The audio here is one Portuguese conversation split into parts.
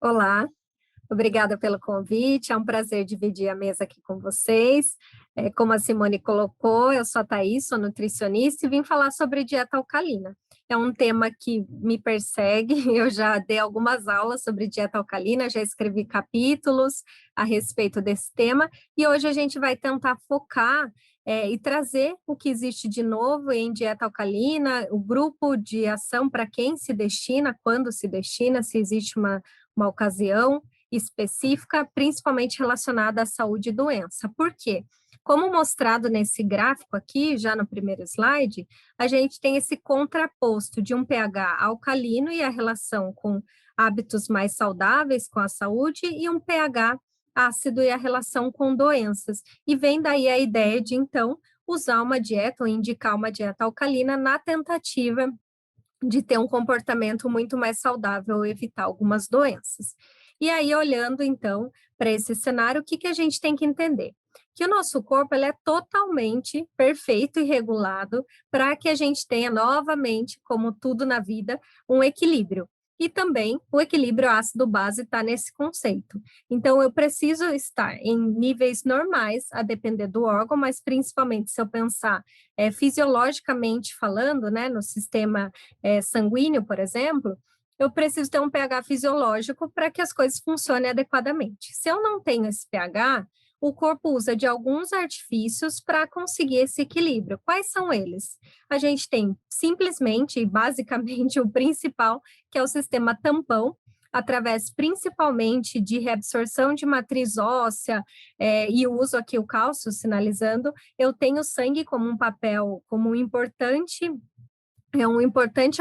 Olá, obrigada pelo convite, é um prazer dividir a mesa aqui com vocês. Como a Simone colocou, eu sou a Thaís, sou nutricionista e vim falar sobre dieta alcalina. É um tema que me persegue, eu já dei algumas aulas sobre dieta alcalina, já escrevi capítulos a respeito desse tema, e hoje a gente vai tentar focar e trazer o que existe de novo em dieta alcalina, o grupo de ação para quem se destina, quando se destina, se existe uma ocasião específica, principalmente relacionada à saúde e doença. Por quê? Como mostrado nesse gráfico aqui, já no primeiro slide, a gente tem esse contraposto de um pH alcalino e a relação com hábitos mais saudáveis com a saúde e um pH ácido e a relação com doenças. E vem daí a ideia de, então, usar uma dieta ou indicar uma dieta alcalina na tentativa de ter um comportamento muito mais saudável e evitar algumas doenças. E aí, olhando então para esse cenário, o que a gente tem que entender? Que o nosso corpo ele é totalmente perfeito e regulado para que a gente tenha novamente, como tudo na vida, um equilíbrio. E também o equilíbrio ácido-base está nesse conceito. Então, eu preciso estar em níveis normais, a depender do órgão, mas principalmente se eu pensar fisiologicamente falando, né, no sistema sanguíneo, por exemplo, eu preciso ter um pH fisiológico para que as coisas funcionem adequadamente. Se eu não tenho esse pH, o corpo usa de alguns artifícios para conseguir esse equilíbrio. Quais são eles? A gente tem simplesmente e basicamente o principal, que é o sistema tampão, através principalmente de reabsorção de matriz óssea, e uso aqui o cálcio sinalizando, eu tenho sangue como um papel, como um importante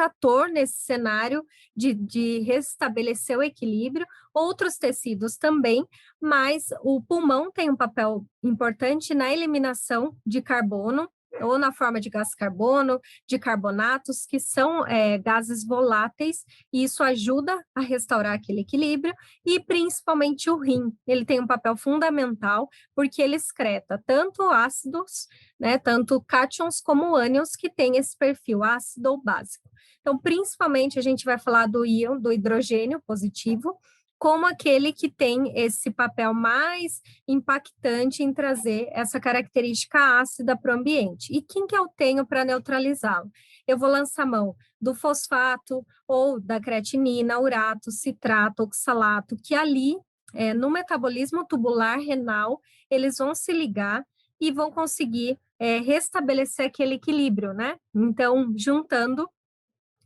ator nesse cenário de restabelecer o equilíbrio, outros tecidos também, mas o pulmão tem um papel importante na eliminação de carbono, ou na forma de gás carbono, de carbonatos, que são gases voláteis, e isso ajuda a restaurar aquele equilíbrio, e principalmente o rim, ele tem um papel fundamental, porque ele excreta tanto ácidos, né, tanto cátions como ânions, que tem esse perfil ácido ou básico. Então, principalmente, a gente vai falar do íon, do hidrogênio positivo, como aquele que tem esse papel mais impactante em trazer essa característica ácida para o ambiente. E quem que eu tenho para neutralizá-lo? Eu vou lançar mão do fosfato ou da creatinina, urato, citrato, oxalato, que ali, no metabolismo tubular renal, eles vão se ligar e vão conseguir restabelecer aquele equilíbrio, né? Então, juntando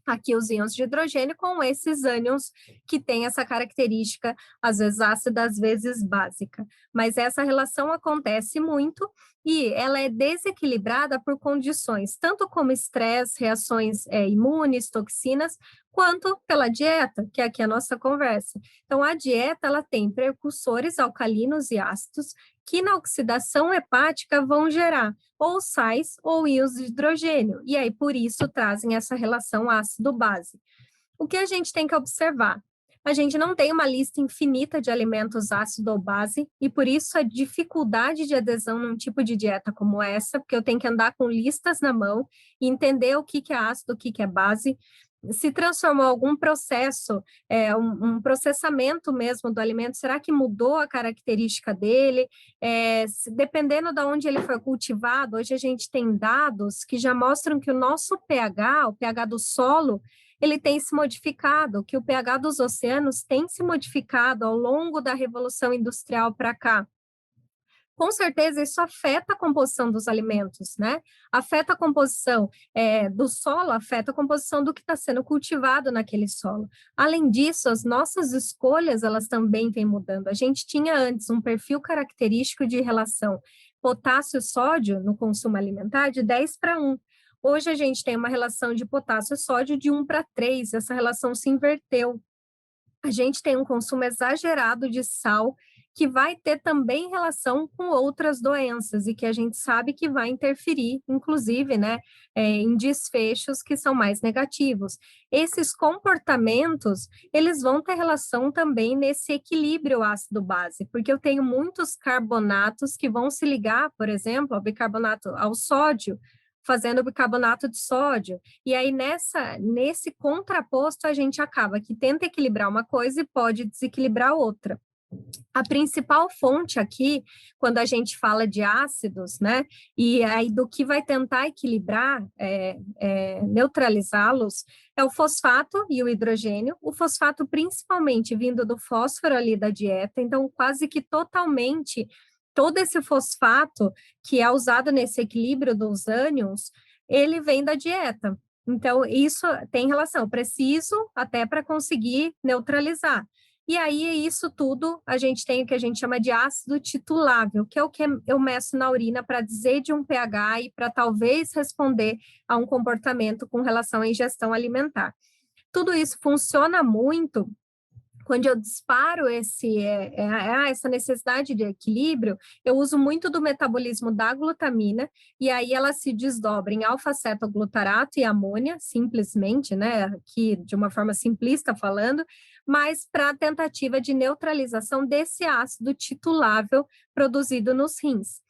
aqui os íons de hidrogênio com esses ânions que têm essa característica, às vezes ácida, às vezes básica. Mas essa relação acontece muito e ela é desequilibrada por condições, tanto como estresse, reações imunes, toxinas, quanto pela dieta, que é aqui a nossa conversa. Então, a dieta, ela tem precursores alcalinos e ácidos que na oxidação hepática vão gerar ou sais ou íons de hidrogênio, e aí por isso trazem essa relação ácido-base. O que a gente tem que observar? A gente não tem uma lista infinita de alimentos ácido ou base, e por isso a dificuldade de adesão num tipo de dieta como essa, porque eu tenho que andar com listas na mão e entender o que é ácido, o que é base. Se transformou algum processo, um processamento mesmo do alimento, será que mudou a característica dele? Dependendo de onde ele foi cultivado, hoje a gente tem dados que já mostram que o nosso pH, o pH do solo, ele tem se modificado, que o pH dos oceanos tem se modificado ao longo da Revolução Industrial para cá. Com certeza isso afeta a composição dos alimentos, né? Afeta a composição do solo, afeta a composição do que está sendo cultivado naquele solo. Além disso, as nossas escolhas, elas também vêm mudando. A gente tinha antes um perfil característico de relação potássio-sódio no consumo alimentar de 10:1. Hoje a gente tem uma relação de potássio-sódio de 1:3, essa relação se inverteu. A gente tem um consumo exagerado de sal, que vai ter também relação com outras doenças e que a gente sabe que vai interferir, inclusive, né, em desfechos que são mais negativos. Esses comportamentos, eles vão ter relação também nesse equilíbrio ácido-base, porque eu tenho muitos carbonatos que vão se ligar, por exemplo, ao bicarbonato, ao sódio, fazendo bicarbonato de sódio. E aí, nesse contraposto, a gente acaba que tenta equilibrar uma coisa e pode desequilibrar outra. A principal fonte aqui, quando a gente fala de ácidos, né, e aí do que vai tentar equilibrar, neutralizá-los, é o fosfato e o hidrogênio. O fosfato principalmente vindo do fósforo ali da dieta, então quase que totalmente todo esse fosfato que é usado nesse equilíbrio dos ânions, ele vem da dieta. Então, isso tem relação, eu preciso até para conseguir neutralizar. E aí, isso tudo, a gente tem o que a gente chama de ácido titulável, que é o que eu meço na urina para dizer de um pH e para talvez responder a um comportamento com relação à ingestão alimentar. Tudo isso funciona muito quando eu disparo essa necessidade de equilíbrio. Eu uso muito do metabolismo da glutamina, e aí ela se desdobra em alfa-cetoglutarato e amônia, simplesmente, né, aqui de uma forma simplista falando, mas para a tentativa de neutralização desse ácido titulável produzido nos rins,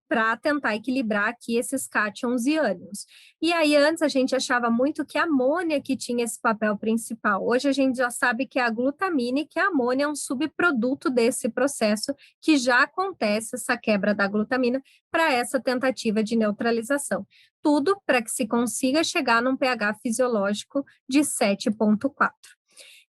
para tentar equilibrar aqui esses cátions e ânions. E aí, antes a gente achava muito que a amônia que tinha esse papel principal. Hoje a gente já sabe que é a glutamina e que a amônia é um subproduto desse processo que já acontece essa quebra da glutamina para essa tentativa de neutralização. Tudo para que se consiga chegar num pH fisiológico de 7,4.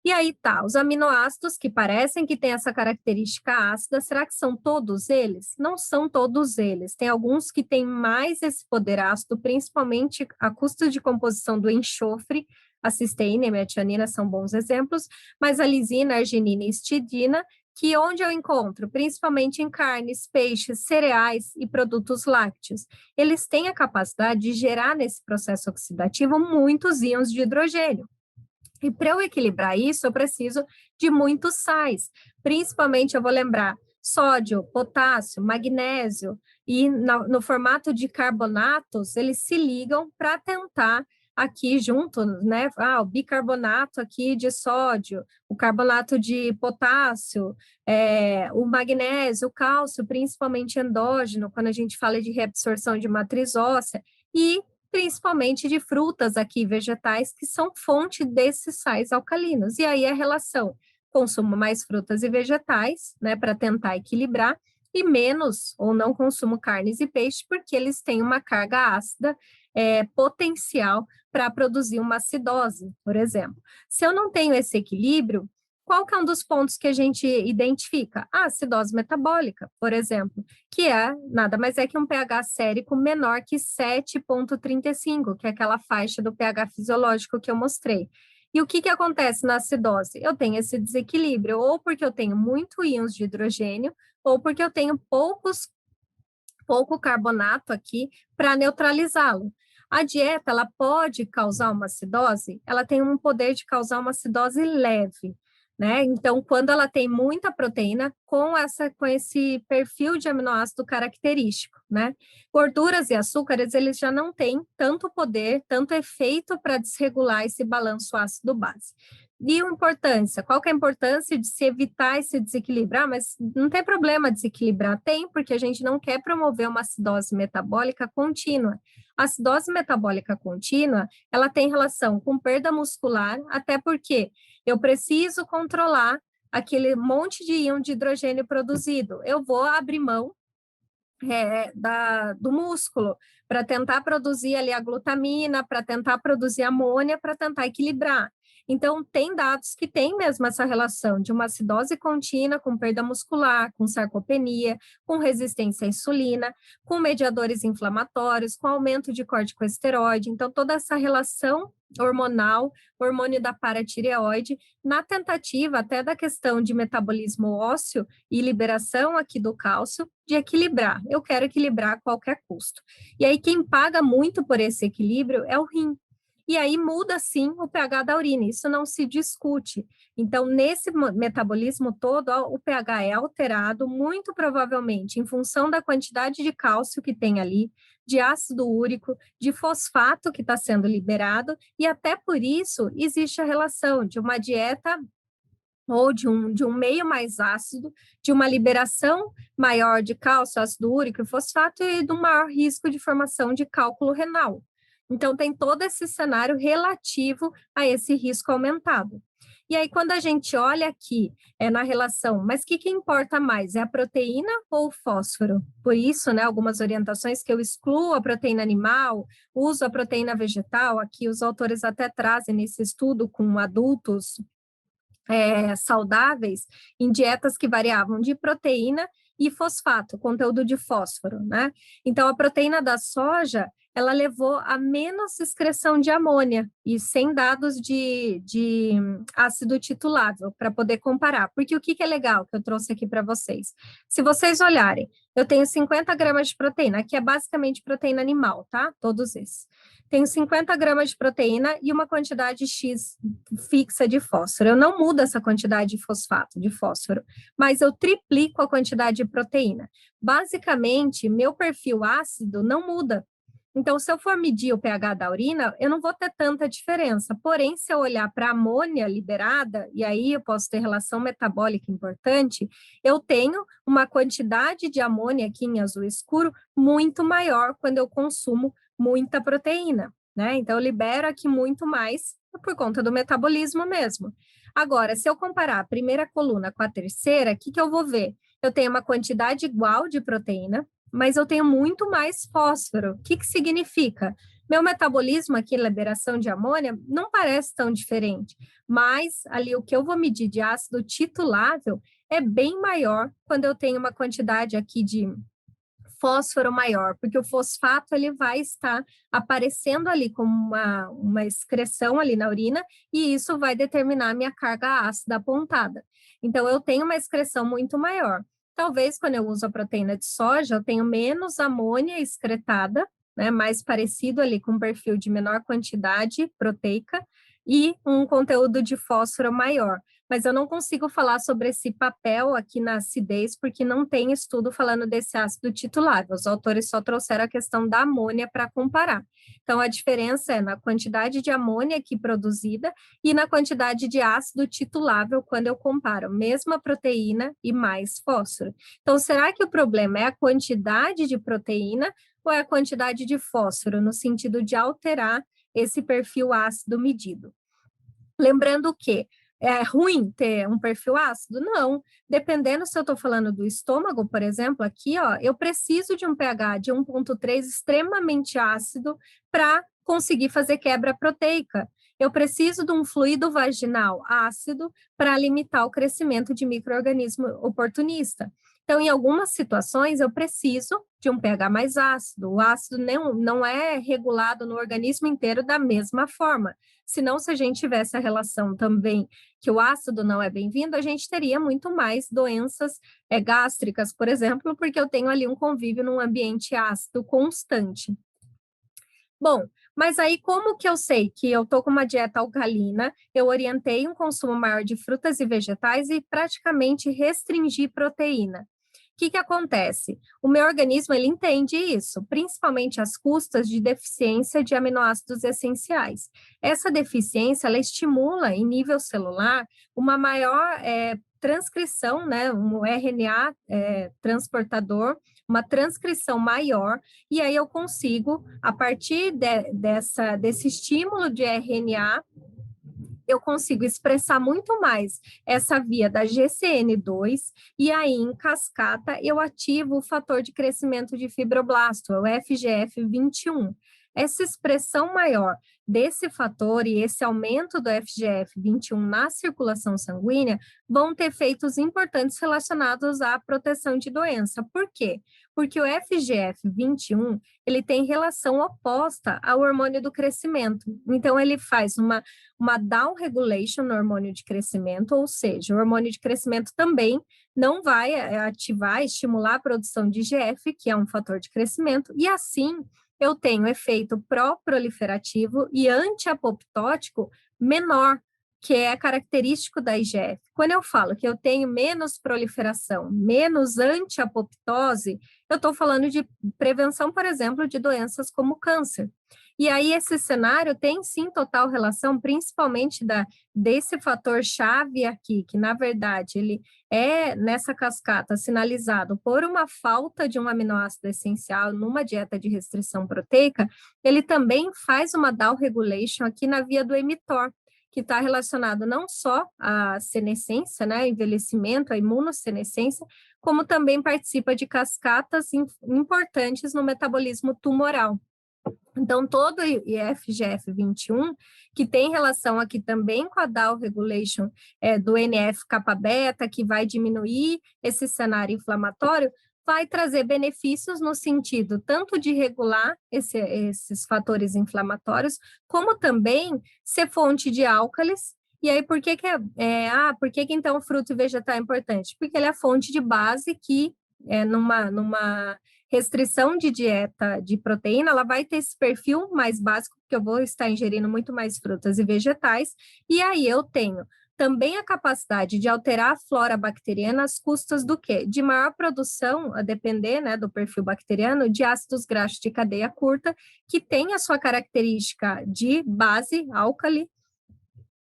E aí tá, os aminoácidos que parecem que têm essa característica ácida, será que são todos eles? Não são todos eles. Tem alguns que têm mais esse poder ácido, principalmente a custo de composição do enxofre. A cisteína e a metionina são bons exemplos, mas a lisina, arginina e histidina, que onde eu encontro? Principalmente em carnes, peixes, cereais e produtos lácteos. Eles têm a capacidade de gerar nesse processo oxidativo muitos íons de hidrogênio. E para eu equilibrar isso, eu preciso de muitos sais. Principalmente, eu vou lembrar, sódio, potássio, magnésio, e no formato de carbonatos, eles se ligam para tentar aqui junto, né? O bicarbonato aqui de sódio, o carbonato de potássio, o magnésio, o cálcio, principalmente endógeno, quando a gente fala de reabsorção de matriz óssea, e principalmente de frutas aqui, vegetais, que são fonte desses sais alcalinos. E aí a relação, consumo mais frutas e vegetais, né, para tentar equilibrar, e menos ou não consumo carnes e peixes, porque eles têm uma carga ácida potencial para produzir uma acidose, por exemplo. Se eu não tenho esse equilíbrio, qual que é um dos pontos que a gente identifica? A acidose metabólica, por exemplo, que é nada mais é que um pH sérico menor que 7,35, que é aquela faixa do pH fisiológico que eu mostrei. E o que acontece na acidose? Eu tenho esse desequilíbrio, ou porque eu tenho muito íons de hidrogênio, ou porque eu tenho pouco carbonato aqui para neutralizá-lo. A dieta, ela pode causar uma acidose? Ela tem um poder de causar uma acidose leve, né? Então, quando ela tem muita proteína com esse perfil de aminoácido característico, né? Gorduras e açúcares, eles já não têm tanto poder, tanto efeito para desregular esse balanço ácido-base. E a importância? Qual que é a importância de se evitar esse desequilíbrio? Mas não tem problema desequilibrar, tem, porque a gente não quer promover uma acidose metabólica contínua. A acidose metabólica contínua, ela tem relação com perda muscular, até porque eu preciso controlar aquele monte de íon de hidrogênio produzido. Eu vou abrir mão do músculo para tentar produzir ali a glutamina, para tentar produzir amônia, para tentar equilibrar. Então, tem dados que têm mesmo essa relação de uma acidose contínua com perda muscular, com sarcopenia, com resistência à insulina, com mediadores inflamatórios, com aumento de corticosteroide. Então, toda essa relação hormonal, hormônio da paratireoide, na tentativa até da questão de metabolismo ósseo e liberação aqui do cálcio, de equilibrar. Eu quero equilibrar a qualquer custo. E aí, quem paga muito por esse equilíbrio é o rim. E aí muda, sim, o pH da urina, isso não se discute. Então, nesse metabolismo todo, o pH é alterado, muito provavelmente, em função da quantidade de cálcio que tem ali, de ácido úrico, de fosfato que está sendo liberado, e até por isso existe a relação de uma dieta ou de um meio mais ácido, de uma liberação maior de cálcio, ácido úrico e fosfato e de um maior risco de formação de cálculo renal. Então, tem todo esse cenário relativo a esse risco aumentado. E aí, quando a gente olha aqui na relação, mas o que importa mais? É a proteína ou o fósforo? Por isso, né, algumas orientações que eu excluo a proteína animal, uso a proteína vegetal, aqui os autores até trazem nesse estudo com adultos saudáveis em dietas que variavam de proteína e fosfato, conteúdo de fósforo, né? Então, a proteína da soja, ela levou a menos excreção de amônia e sem dados de ácido titulável para poder comparar. Porque o que é legal que eu trouxe aqui para vocês? Se vocês olharem, eu tenho 50 gramas de proteína, que é basicamente proteína animal, tá? Todos esses. Tenho 50 gramas de proteína e uma quantidade X fixa de fósforo. Eu não mudo essa quantidade de fosfato, de fósforo, mas eu triplico a quantidade de proteína. Basicamente, meu perfil ácido não muda. Então, se eu for medir o pH da urina, eu não vou ter tanta diferença. Porém, se eu olhar para a amônia liberada, e aí eu posso ter relação metabólica importante, eu tenho uma quantidade de amônia aqui em azul escuro muito maior quando eu consumo muita proteína, né? Então, eu libero aqui muito mais por conta do metabolismo mesmo. Agora, se eu comparar a primeira coluna com a terceira, o que eu vou ver? Eu tenho uma quantidade igual de proteína, mas eu tenho muito mais fósforo. O que significa? Meu metabolismo aqui, liberação de amônia, não parece tão diferente, mas ali o que eu vou medir de ácido titulável é bem maior quando eu tenho uma quantidade aqui de fósforo maior, porque o fosfato ele vai estar aparecendo ali como uma excreção ali na urina, e isso vai determinar a minha carga ácida apontada. Então, eu tenho uma excreção muito maior. Talvez quando eu uso a proteína de soja, eu tenho menos amônia excretada, né, mais parecido ali com um perfil de menor quantidade proteica e um conteúdo de fósforo maior. Mas eu não consigo falar sobre esse papel aqui na acidez, porque não tem estudo falando desse ácido titulável. Os autores só trouxeram a questão da amônia para comparar. Então, a diferença é na quantidade de amônia aqui produzida e na quantidade de ácido titulável quando eu comparo mesma proteína e mais fósforo. Então, será que o problema é a quantidade de proteína ou é a quantidade de fósforo, no sentido de alterar esse perfil ácido medido? Lembrando que é ruim ter um perfil ácido? Não. Dependendo se eu estou falando do estômago, por exemplo, aqui, ó, eu preciso de um pH de 1,3 extremamente ácido para conseguir fazer quebra proteica. Eu preciso de um fluido vaginal ácido para limitar o crescimento de micro-organismo oportunista. Então, em algumas situações, eu preciso de um pH mais ácido. O ácido não é regulado no organismo inteiro da mesma forma. Senão, se a gente tivesse a relação também que o ácido não é bem-vindo, a gente teria muito mais doenças gástricas, por exemplo, porque eu tenho ali um convívio num ambiente ácido constante. Bom, mas aí como que eu sei que eu estou com uma dieta alcalina, eu orientei um consumo maior de frutas e vegetais e praticamente restringi proteína? O que acontece? O meu organismo, ele entende isso, principalmente as custas de deficiência de aminoácidos essenciais. Essa deficiência, ela estimula, em nível celular, uma maior transcrição, né, um RNA transportador, uma transcrição maior, e aí eu consigo, a partir desse estímulo de RNA, eu consigo expressar muito mais essa via da GCN2 e aí, em cascata, eu ativo o fator de crescimento de fibroblasto, o FGF21. Essa expressão maior desse fator e esse aumento do FGF21 na circulação sanguínea vão ter efeitos importantes relacionados à proteção de doença. Por quê? Porque o FGF21, ele tem relação oposta ao hormônio do crescimento. Então, ele faz uma down regulation no hormônio de crescimento, ou seja, o hormônio de crescimento também não vai ativar, estimular a produção de IGF, que é um fator de crescimento, e assim eu tenho efeito pró-proliferativo e anti-apoptótico menor, que é característico da IGF. Quando eu falo que eu tenho menos proliferação, menos anti-apoptose, eu estou falando de prevenção, por exemplo, de doenças como câncer. E aí esse cenário tem sim total relação, principalmente desse fator-chave aqui, que na verdade ele é nessa cascata sinalizado por uma falta de um aminoácido essencial numa dieta de restrição proteica, ele também faz uma down regulation aqui na via do mTOR, que está relacionado não só à senescência, né, envelhecimento, à imunossenescência, como também participa de cascatas importantes no metabolismo tumoral. Então, todo o IFGF21, que tem relação aqui também com a down regulation do NF-kappa-beta, que vai diminuir esse cenário inflamatório, vai trazer benefícios no sentido tanto de regular esses fatores inflamatórios, como também ser fonte de álcalis. E aí, por que então o fruto e vegetal é importante? Porque ele é a fonte de base que, numa restrição de dieta de proteína, ela vai ter esse perfil mais básico, porque eu vou estar ingerindo muito mais frutas e vegetais, e aí eu tenho também a capacidade de alterar a flora bacteriana às custas do quê? De maior produção, a depender, né, do perfil bacteriano, de ácidos graxos de cadeia curta, que tem a sua característica de base, álcali,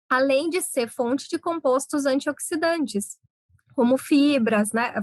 além de ser fonte de compostos antioxidantes, como fibras, né,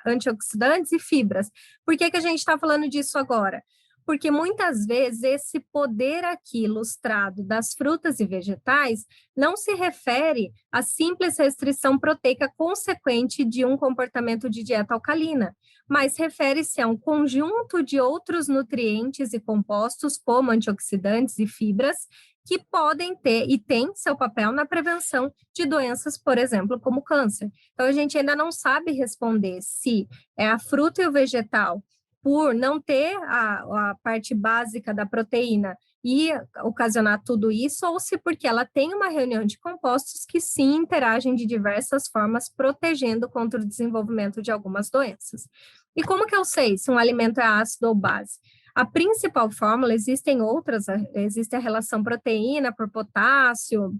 antioxidantes e fibras. Por que a gente está falando disso agora? Porque muitas vezes esse poder aqui ilustrado das frutas e vegetais não se refere à simples restrição proteica consequente de um comportamento de dieta alcalina, mas refere-se a um conjunto de outros nutrientes e compostos, como antioxidantes e fibras, que podem ter e têm seu papel na prevenção de doenças, por exemplo, como câncer. Então, a gente ainda não sabe responder se é a fruta e o vegetal, por não ter a parte básica da proteína e ocasionar tudo isso, ou se porque ela tem uma reunião de compostos que sim interagem de diversas formas, protegendo contra o desenvolvimento de algumas doenças. E como que eu sei se um alimento é ácido ou base? A principal fórmula, existem outras, existe a relação proteína por potássio,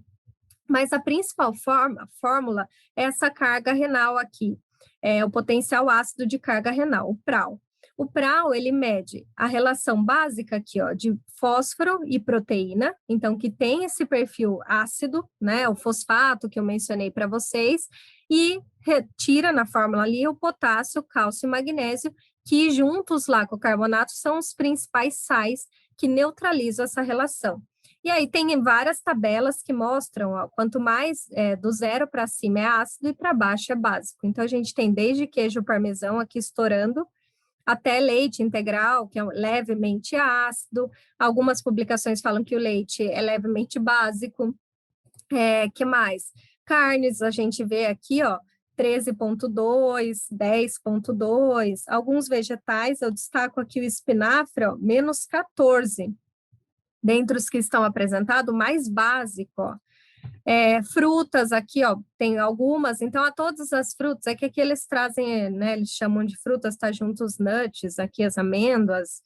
mas a principal fórmula é essa carga renal aqui, o potencial ácido de carga renal, o PRAL. O PRAL, ele mede a relação básica aqui, ó, de fósforo e proteína, então que tem esse perfil ácido, né, o fosfato que eu mencionei para vocês, e retira na fórmula ali o potássio, cálcio e magnésio, que juntos lá com o carbonato são os principais sais que neutralizam essa relação. E aí tem várias tabelas que mostram, ó, quanto mais do 0 para cima é ácido e para baixo é básico. Então, a gente tem desde queijo parmesão aqui estourando, até leite integral, que é levemente ácido. Algumas publicações falam que o leite é levemente básico. Que mais? Carnes, a gente vê aqui, ó, 13,2, 10,2. Alguns vegetais, eu destaco aqui o espinafre, ó, menos 14. Dentre os que estão apresentados, mais básico, ó. Frutas aqui, ó, tem algumas, então a todas as frutas, é que aqui eles trazem, né, eles chamam de frutas, tá junto os nuts, aqui as amêndoas,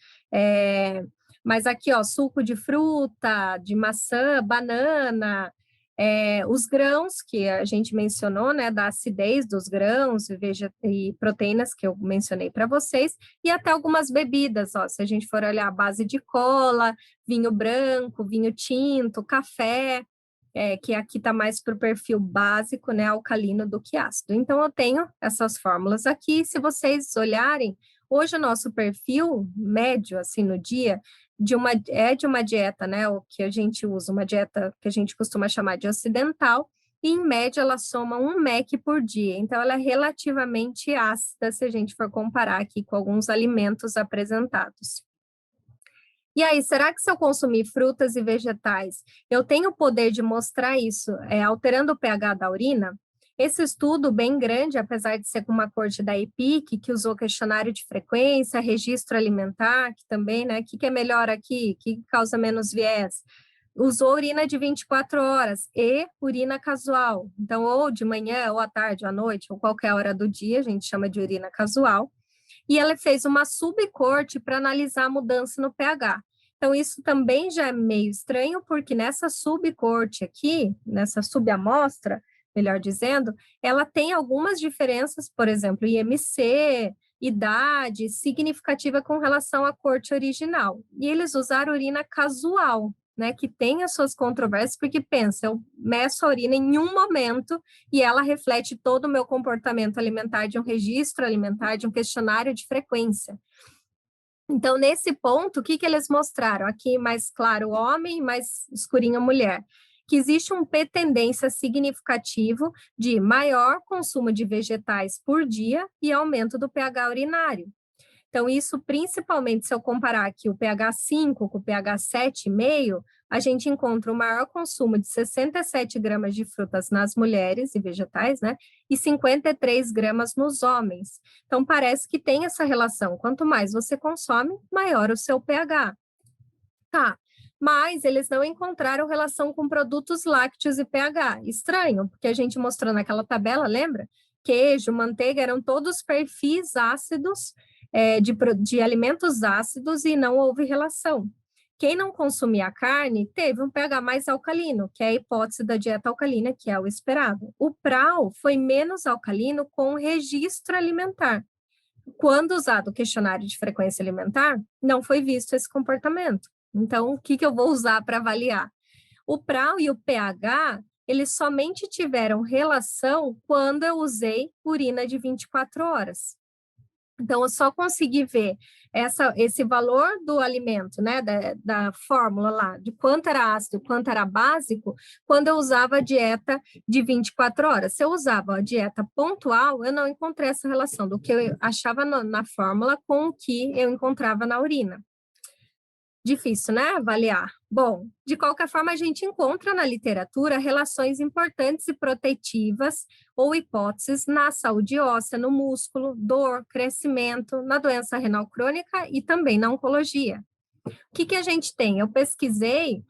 mas aqui, ó, suco de fruta, de maçã, banana, os grãos que a gente mencionou, né, da acidez dos grãos e proteínas que eu mencionei para vocês, e até algumas bebidas, ó, se a gente for olhar a base de cola, vinho branco, vinho tinto, café, que aqui está mais para o perfil básico, né, alcalino do que ácido. Então, eu tenho essas fórmulas aqui, se vocês olharem, hoje o nosso perfil médio, assim, no dia, de uma dieta, né, o que a gente usa, uma dieta que a gente costuma chamar de ocidental, e em média ela soma 1 mEq por dia, então ela é relativamente ácida, se a gente for comparar aqui com alguns alimentos apresentados. E aí, será que se eu consumir frutas e vegetais, eu tenho o poder de mostrar isso, alterando o pH da urina? Esse estudo bem grande, apesar de ser com uma corte da EPIC, que usou questionário de frequência, registro alimentar, que também, né, o que é melhor aqui, que causa menos viés? Usou urina de 24 horas e urina casual. Então, ou de manhã, ou à tarde, ou à noite, ou qualquer hora do dia, a gente chama de urina casual. E ela fez uma subcorte para analisar a mudança no pH. Então, isso também já é meio estranho, porque nessa subcorte aqui, nessa subamostra, melhor dizendo, ela tem algumas diferenças, por exemplo, IMC idade significativa com relação à corte original. E eles usaram urina casual, né, que tem as suas controvérsias, porque pensa, eu meço a urina em um momento e ela reflete todo o meu comportamento alimentar de um registro alimentar, de um questionário de frequência. Então, nesse ponto, o que eles mostraram? Aqui mais claro o homem, mais escurinho a mulher. Que existe um P-tendência significativo de maior consumo de vegetais por dia e aumento do pH urinário. Então, isso principalmente se eu comparar aqui o pH 5 com o pH 7,5, a gente encontra o maior consumo de 67 gramas de frutas nas mulheres e vegetais, né? E 53 gramas nos homens. Então, parece que tem essa relação. Quanto mais você consome, maior o seu pH. Tá, mas eles não encontraram relação com produtos lácteos e pH. Estranho, porque a gente mostrou naquela tabela, lembra? Queijo, manteiga, eram todos perfis ácidos, de alimentos ácidos e não houve relação. Quem não consumia carne teve um pH mais alcalino, que é a hipótese da dieta alcalina, que é o esperado. O PRAL foi menos alcalino com registro alimentar. Quando usado o questionário de frequência alimentar, não foi visto esse comportamento. Então, o que eu vou usar para avaliar? O PRAL e o pH, eles somente tiveram relação quando eu usei urina de 24 horas. Então, eu só consegui ver esse valor do alimento, né, da fórmula lá, de quanto era ácido, quanto era básico, quando eu usava a dieta de 24 horas. Se eu usava a dieta pontual, eu não encontrei essa relação do que eu achava na fórmula com o que eu encontrava na urina. Difícil, né, avaliar. Bom, de qualquer forma, a gente encontra na literatura relações importantes e protetivas ou hipóteses na saúde óssea, no músculo, dor, crescimento, na doença renal crônica e também na oncologia. O que a gente tem? Eu pesquisei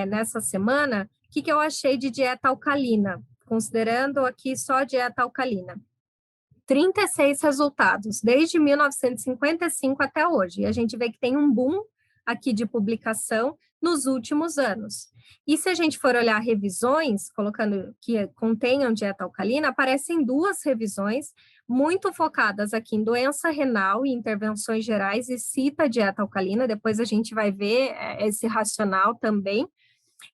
nessa semana o que eu achei de dieta alcalina, considerando aqui só a dieta alcalina. 36 resultados, desde 1955 até hoje. E a gente vê que tem um boom aqui de publicação nos últimos anos. E se a gente for olhar revisões, colocando que contenham dieta alcalina, aparecem 2 revisões muito focadas aqui em doença renal e intervenções gerais e cita a dieta alcalina, depois a gente vai ver esse racional também.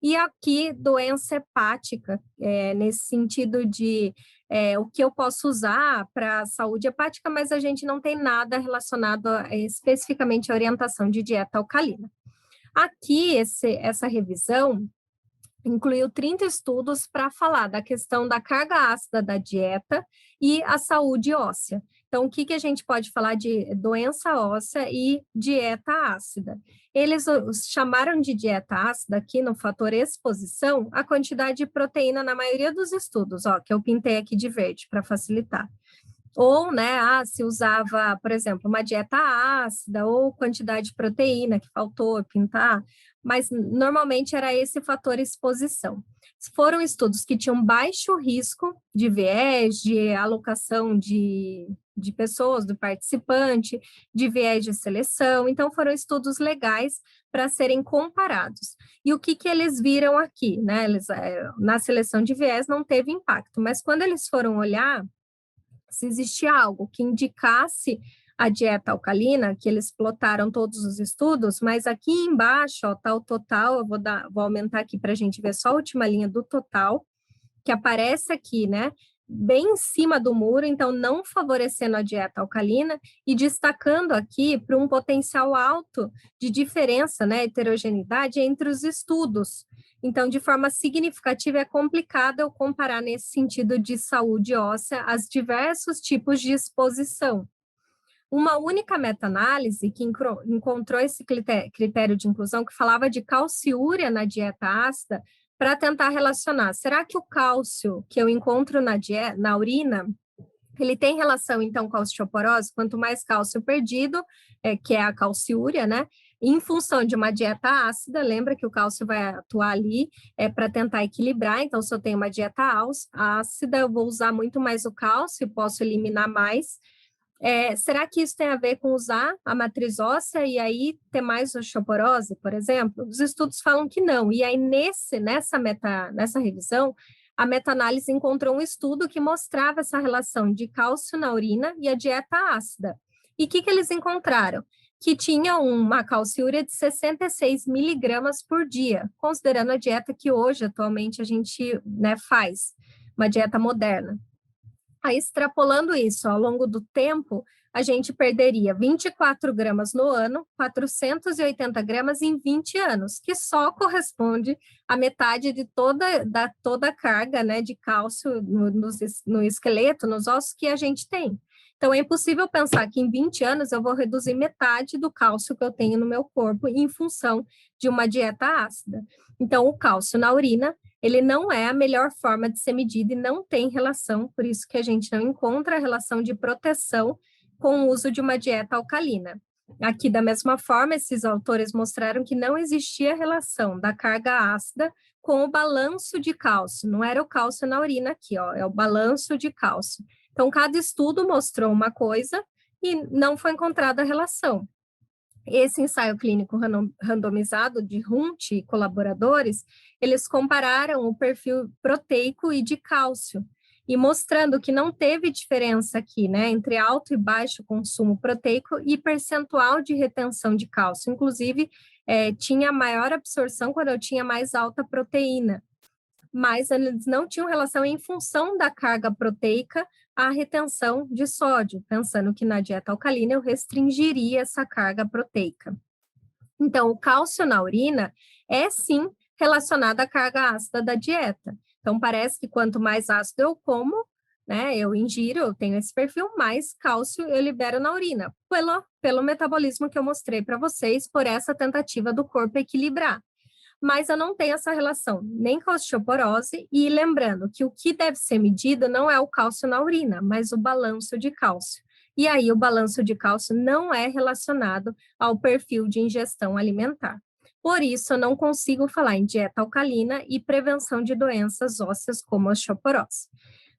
E aqui, doença hepática, nesse sentido de o que eu posso usar para saúde hepática, mas a gente não tem nada relacionado especificamente à orientação de dieta alcalina. Aqui, essa revisão incluiu 30 estudos para falar da questão da carga ácida da dieta e a saúde óssea. Então, o que a gente pode falar de doença óssea e dieta ácida? Eles chamaram de dieta ácida aqui no fator exposição a quantidade de proteína na maioria dos estudos, ó, que eu pintei aqui de verde para facilitar. Ou, né, se usava, por exemplo, uma dieta ácida ou quantidade de proteína que faltou pintar, mas normalmente era esse fator exposição. Foram estudos que tinham baixo risco de viés, de alocação de pessoas, do participante, de viés de seleção, então foram estudos legais para serem comparados. E o que eles viram aqui, né? Na seleção de viés não teve impacto, mas quando eles foram olhar se existia algo que indicasse a dieta alcalina, que eles plotaram todos os estudos, mas aqui embaixo está o total, eu vou aumentar aqui para a gente ver só a última linha do total, que aparece aqui, né, bem em cima do muro, então não favorecendo a dieta alcalina e destacando aqui para um potencial alto de diferença, né, heterogeneidade entre os estudos. Então, de forma significativa, é complicado eu comparar nesse sentido de saúde óssea as diversos tipos de exposição. Uma única meta-análise que encontrou esse critério de inclusão, que falava de calciúria na dieta ácida, para tentar relacionar. Será que o cálcio que eu encontro na urina, ele tem relação, então, com a osteoporose? Quanto mais cálcio perdido, que é a calciúria, né? Em função de uma dieta ácida, lembra que o cálcio vai atuar ali para tentar equilibrar. Então, se eu tenho uma dieta ácida, eu vou usar muito mais o cálcio e posso eliminar mais. Será que isso tem a ver com usar a matriz óssea e aí ter mais osteoporose, por exemplo? Os estudos falam que não. E aí, nessa revisão, a meta-análise encontrou um estudo que mostrava essa relação de cálcio na urina e a dieta ácida. E o que eles encontraram? Que tinha uma calciúria de 66 miligramas por dia, considerando a dieta que hoje, atualmente, a gente, né, faz, uma dieta moderna. Aí, extrapolando isso ao longo do tempo, a gente perderia 24 gramas no ano, 480 gramas em 20 anos, que só corresponde à metade de toda a carga, né, de cálcio no esqueleto, nos ossos que a gente tem. Então, é impossível pensar que em 20 anos eu vou reduzir metade do cálcio que eu tenho no meu corpo em função de uma dieta ácida. Então, o cálcio na urina ele não é a melhor forma de ser medido e não tem relação, por isso que a gente não encontra a relação de proteção com o uso de uma dieta alcalina. Aqui, da mesma forma, esses autores mostraram que não existia relação da carga ácida com o balanço de cálcio, não era o cálcio na urina aqui, ó, é o balanço de cálcio. Então, cada estudo mostrou uma coisa e não foi encontrada a relação. Esse ensaio clínico randomizado de Hunt e colaboradores, eles compararam o perfil proteico e de cálcio, e mostrando que não teve diferença aqui, né, entre alto e baixo consumo proteico e percentual de retenção de cálcio. Inclusive, tinha maior absorção quando eu tinha mais alta proteína, mas eles não tinham relação em função da carga proteica à retenção de sódio, pensando que na dieta alcalina eu restringiria essa carga proteica. Então, o cálcio na urina é sim relacionado à carga ácida da dieta. Então, parece que quanto mais ácido eu como, né, eu ingiro, eu tenho esse perfil, mais cálcio eu libero na urina, pelo metabolismo que eu mostrei para vocês, por essa tentativa do corpo equilibrar. Mas eu não tenho essa relação nem com a osteoporose, e lembrando que o que deve ser medido não é o cálcio na urina, mas o balanço de cálcio. E aí o balanço de cálcio não é relacionado ao perfil de ingestão alimentar. Por isso, eu não consigo falar em dieta alcalina e prevenção de doenças ósseas como a osteoporose.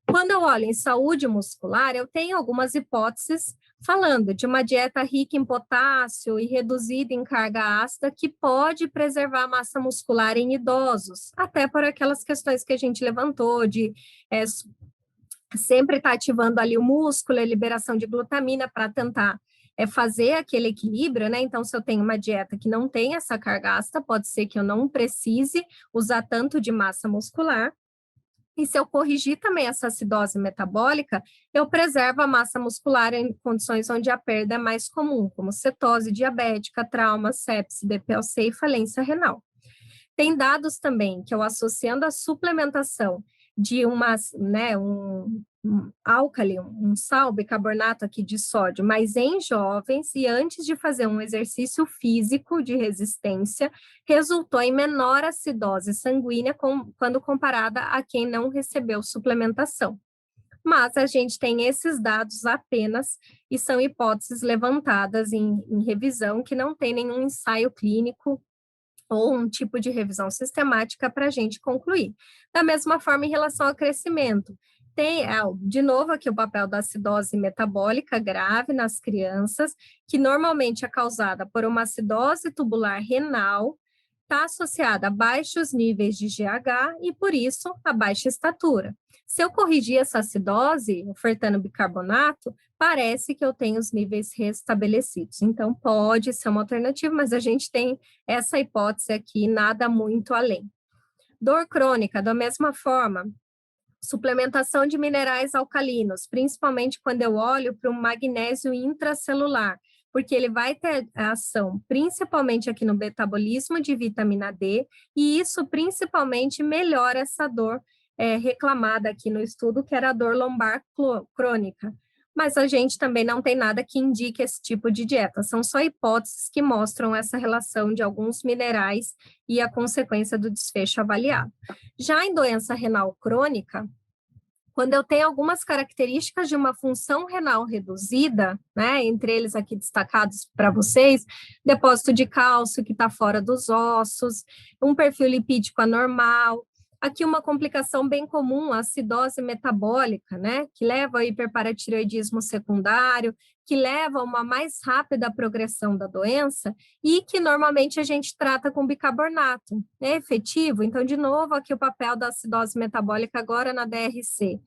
Quando eu olho em saúde muscular, eu tenho algumas hipóteses falando de uma dieta rica em potássio e reduzida em carga ácida que pode preservar a massa muscular em idosos, até por aquelas questões que a gente levantou de sempre estar ativando ali o músculo, a liberação de glutamina para tentar fazer aquele equilíbrio, né? Então, se eu tenho uma dieta que não tem essa carga ácida, pode ser que eu não precise usar tanto de massa muscular. E se eu corrigir também essa acidose metabólica, eu preservo a massa muscular em condições onde a perda é mais comum, como cetose diabética, trauma, sepse, DPLC e falência renal. Tem dados também que eu associando a suplementação de um álcali, um sal, bicarbonato aqui de sódio, mas em jovens e antes de fazer um exercício físico de resistência, resultou em menor acidose sanguínea quando comparada a quem não recebeu suplementação. Mas a gente tem esses dados apenas e são hipóteses levantadas em revisão que não tem nenhum ensaio clínico ou um tipo de revisão sistemática para a gente concluir. Da mesma forma, em relação ao crescimento, tem, de novo, aqui o papel da acidose metabólica grave nas crianças, que normalmente é causada por uma acidose tubular renal, está associada a baixos níveis de GH e, por isso, a baixa estatura. Se eu corrigir essa acidose, ofertando bicarbonato, parece que eu tenho os níveis restabelecidos. Então, pode ser uma alternativa, mas a gente tem essa hipótese aqui, nada muito além. Dor crônica, da mesma forma, suplementação de minerais alcalinos, principalmente quando eu olho para o magnésio intracelular, porque ele vai ter ação principalmente aqui no metabolismo de vitamina D, e isso principalmente melhora essa dor reclamada aqui no estudo, que era a dor lombar crônica. Mas a gente também não tem nada que indique esse tipo de dieta, são só hipóteses que mostram essa relação de alguns minerais e a consequência do desfecho avaliado. Já em doença renal crônica, quando eu tenho algumas características de uma função renal reduzida, né, entre eles aqui destacados para vocês, depósito de cálcio que está fora dos ossos, um perfil lipídico anormal, aqui uma complicação bem comum, a acidose metabólica, né, que leva ao hiperparatireoidismo secundário, que leva a uma mais rápida progressão da doença e que normalmente a gente trata com bicarbonato, é efetivo. Então, de novo, aqui o papel da acidose metabólica agora na DRC.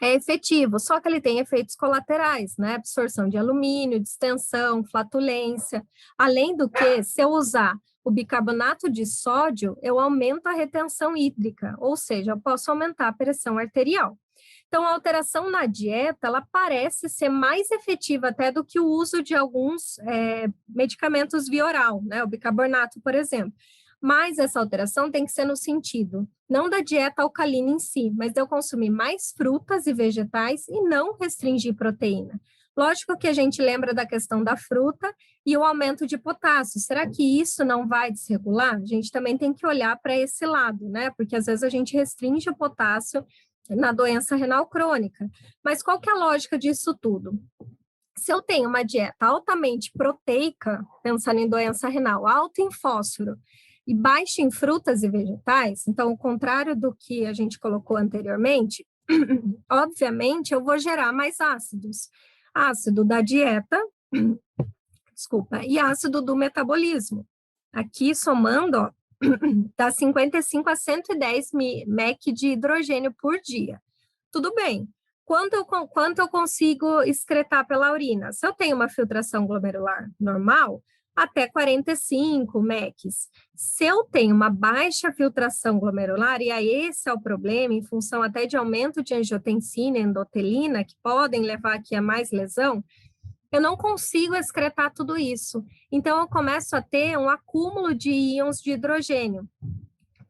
é efetivo, só que ele tem efeitos colaterais, né? Absorção de alumínio, distensão, flatulência. Além do que, se eu usar o bicarbonato de sódio, eu aumento a retenção hídrica, ou seja, eu posso aumentar a pressão arterial. Então, a alteração na dieta, ela parece ser mais efetiva até do que o uso de alguns medicamentos via oral, né? O bicarbonato, por exemplo. Mas essa alteração tem que ser no sentido, não da dieta alcalina em si, mas de eu consumir mais frutas e vegetais e não restringir proteína. Lógico que a gente lembra da questão da fruta e o aumento de potássio. Será que isso não vai desregular? A gente também tem que olhar para esse lado, né? Porque às vezes a gente restringe o potássio na doença renal crônica. Mas qual que é a lógica disso tudo? Se eu tenho uma dieta altamente proteica, pensando em doença renal, alta em fósforo e baixa em frutas e vegetais, então, o contrário do que a gente colocou anteriormente, obviamente, eu vou gerar mais ácidos. Ácido da dieta, desculpa, e ácido do metabolismo. Aqui, somando, ó, dá 55 a 110 mEq de hidrogênio por dia. Tudo bem. Quanto eu consigo excretar pela urina? Se eu tenho uma filtração glomerular normal, até 45 mEqs. Se eu tenho uma baixa filtração glomerular, e aí esse é o problema, em função até de aumento de angiotensina e endotelina, que podem levar aqui a mais lesão, eu não consigo excretar tudo isso. Então, eu começo a ter um acúmulo de íons de hidrogênio,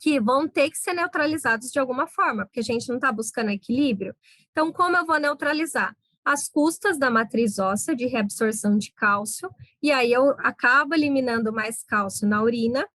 que vão ter que ser neutralizados de alguma forma, porque a gente não está buscando equilíbrio. Então, como eu vou neutralizar? As custas da matriz óssea de reabsorção de cálcio, e aí eu acabo eliminando mais cálcio na urina,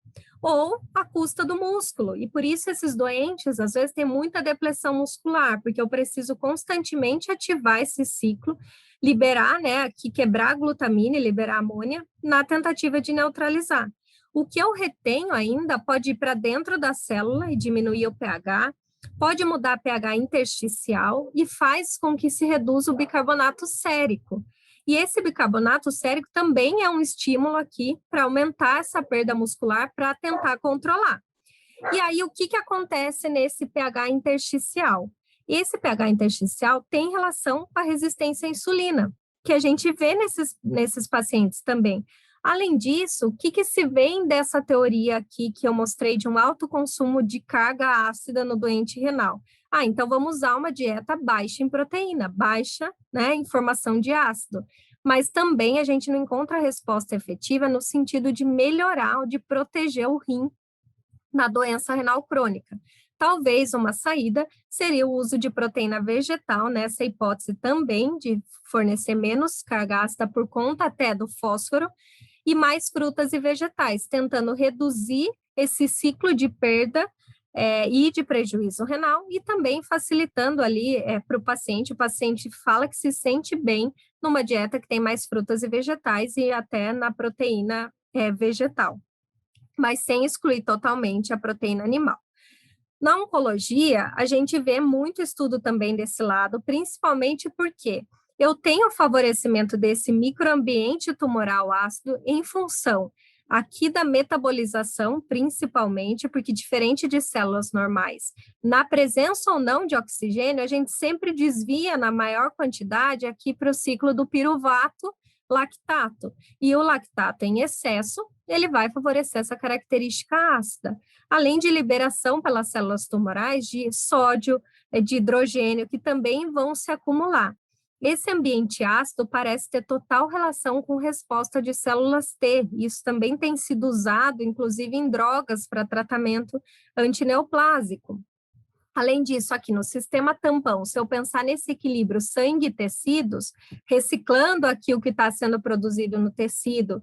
ou a custa do músculo. E por isso esses doentes, às vezes, têm muita depressão muscular, porque eu preciso constantemente ativar esse ciclo, liberar, né, aqui quebrar a glutamina e liberar a amônia, na tentativa de neutralizar. O que eu retenho ainda pode ir para dentro da célula e diminuir o pH, pode mudar pH intersticial e faz com que se reduza o bicarbonato sérico. E esse bicarbonato sérico também é um estímulo aqui para aumentar essa perda muscular para tentar controlar. E aí, o que acontece nesse pH intersticial? Esse pH intersticial tem relação com a resistência à insulina, que a gente vê nesses pacientes também. Além disso, o que se vem dessa teoria aqui que eu mostrei de um alto consumo de carga ácida no doente renal? Então vamos usar uma dieta baixa em proteína, baixa, né, em formação de ácido. Mas também a gente não encontra resposta efetiva no sentido de melhorar ou de proteger o rim na doença renal crônica. Talvez uma saída seria o uso de proteína vegetal, nessa hipótese também de fornecer menos carga ácida por conta até do fósforo, e mais frutas e vegetais, tentando reduzir esse ciclo de perda e de prejuízo renal, e também facilitando ali para o paciente fala que se sente bem numa dieta que tem mais frutas e vegetais e até na proteína vegetal, mas sem excluir totalmente a proteína animal. Na oncologia, a gente vê muito estudo também desse lado, principalmente porque eu tenho o favorecimento desse microambiente tumoral ácido em função aqui da metabolização, principalmente, porque diferente de células normais, na presença ou não de oxigênio, a gente sempre desvia na maior quantidade aqui para o ciclo do piruvato lactato. E o lactato em excesso, ele vai favorecer essa característica ácida, além de liberação pelas células tumorais de sódio, de hidrogênio, que também vão se acumular. Esse ambiente ácido parece ter total relação com resposta de células T. Isso também tem sido usado, inclusive, em drogas para tratamento antineoplásico. Além disso, aqui no sistema tampão, se eu pensar nesse equilíbrio sangue e tecidos, reciclando aqui o que está sendo produzido no tecido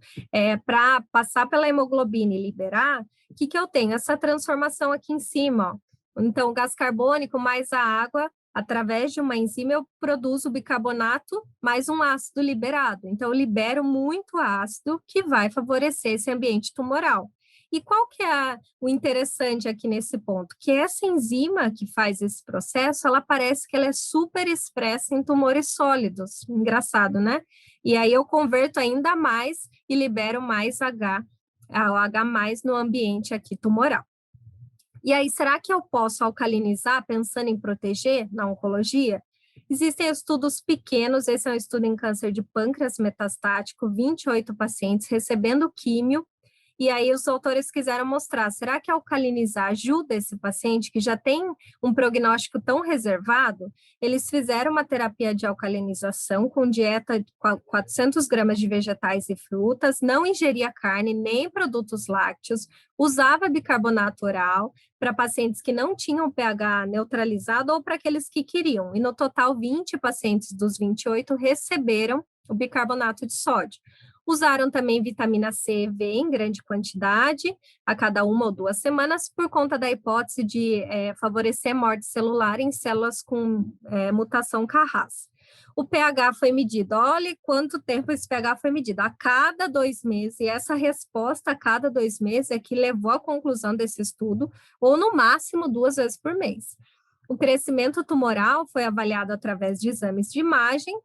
para passar pela hemoglobina e liberar, o que eu tenho? Essa transformação aqui em cima, ó. Então, o gás carbônico mais a água, através de uma enzima, eu produzo o bicarbonato mais um ácido liberado. Então, eu libero muito ácido que vai favorecer esse ambiente tumoral. E qual que é o interessante aqui nesse ponto? Que essa enzima que faz esse processo, ela parece que ela é super expressa em tumores sólidos. Engraçado, né? E aí eu converto ainda mais e libero mais o H+ no ambiente aqui tumoral. E aí, será que eu posso alcalinizar pensando em proteger na oncologia? Existem estudos pequenos, esse é um estudo em câncer de pâncreas metastático, 28 pacientes recebendo químio, e aí os autores quiseram mostrar, será que alcalinizar ajuda esse paciente que já tem um prognóstico tão reservado? Eles fizeram uma terapia de alcalinização com dieta de 400 gramas de vegetais e frutas, não ingeria carne nem produtos lácteos, usava bicarbonato oral para pacientes que não tinham pH neutralizado ou para aqueles que queriam. E no total, 20 pacientes dos 28 receberam o bicarbonato de sódio. Usaram também vitamina C e V em grande quantidade, a cada 1 ou 2 semanas, por conta da hipótese de favorecer morte celular em células com mutação Carras. O pH foi medido, olha quanto tempo esse pH foi medido, a cada 2 meses, e essa resposta a cada 2 meses é que levou à conclusão desse estudo, ou no máximo 2 vezes por mês. O crescimento tumoral foi avaliado através de exames de imagem,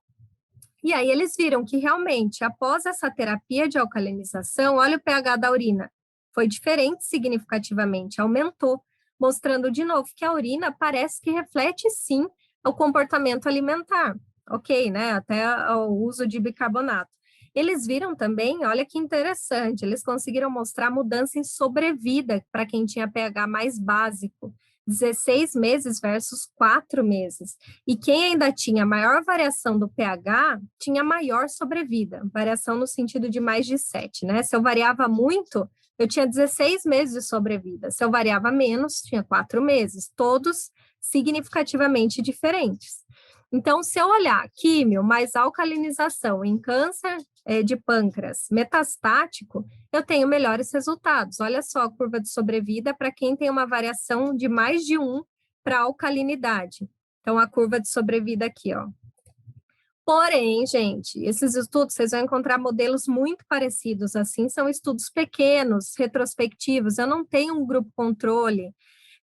e aí eles viram que realmente, após essa terapia de alcalinização, olha o pH da urina, foi diferente significativamente, aumentou, mostrando de novo que a urina parece que reflete sim o comportamento alimentar, ok, né? Até o uso de bicarbonato. Eles viram também, olha que interessante, eles conseguiram mostrar mudança em sobrevida para quem tinha pH mais básico, 16 meses versus 4 meses. E quem ainda tinha maior variação do pH, tinha maior sobrevida, variação no sentido de mais de 7, né? Se eu variava muito, eu tinha 16 meses de sobrevida. Se eu variava menos, tinha 4 meses, todos significativamente diferentes. Então, se eu olhar químio mais alcalinização em câncer de pâncreas metastático, eu tenho melhores resultados. Olha só a curva de sobrevida para quem tem uma variação de mais de 1 para alcalinidade. Então, a curva de sobrevida aqui, ó. Porém, gente, esses estudos, vocês vão encontrar modelos muito parecidos, assim, são estudos pequenos, retrospectivos, eu não tenho um grupo controle,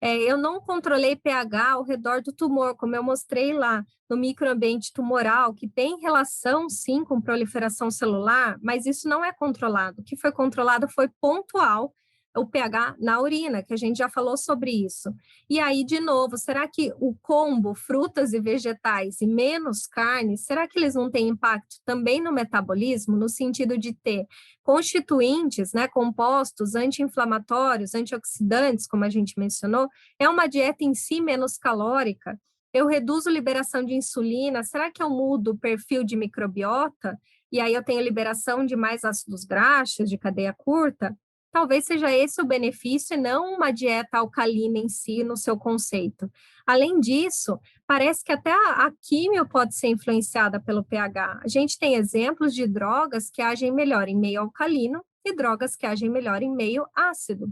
eu não controlei pH ao redor do tumor, como eu mostrei lá no microambiente tumoral, que tem relação, sim, com proliferação celular, mas isso não é controlado. O que foi controlado foi pontual o pH na urina, que a gente já falou sobre isso. E aí, de novo, será que o combo frutas e vegetais e menos carne, será que eles não têm impacto também no metabolismo, no sentido de ter constituintes, né, compostos anti-inflamatórios, antioxidantes, como a gente mencionou? É uma dieta em si menos calórica? Eu reduzo liberação de insulina, será que eu mudo o perfil de microbiota? E aí eu tenho liberação de mais ácidos graxos, de cadeia curta? Talvez seja esse o benefício e não uma dieta alcalina em si, no seu conceito. Além disso, parece que até a químio pode ser influenciada pelo pH. A gente tem exemplos de drogas que agem melhor em meio alcalino e drogas que agem melhor em meio ácido.